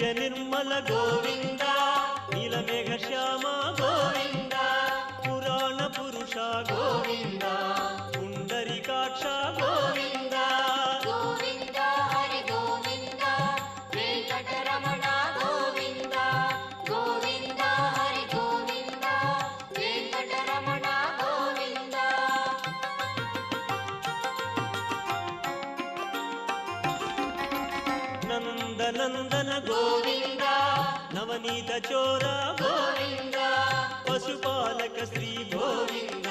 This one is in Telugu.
నిత్య నిర్మల గోవింద నీలమేఘ శ్యామ గోవింద పురాణ పురుష గోవింద పుండరీకాక్ష గోవింద గోవింద హరి గోవింద వెంకటరమణ గోవింద గోవింద హరి గోవింద వెంకటరమణ గోవింద నందనందన గోవింద నవనీత చోర గోవింద పశుపాలక శ్రీ గోవింద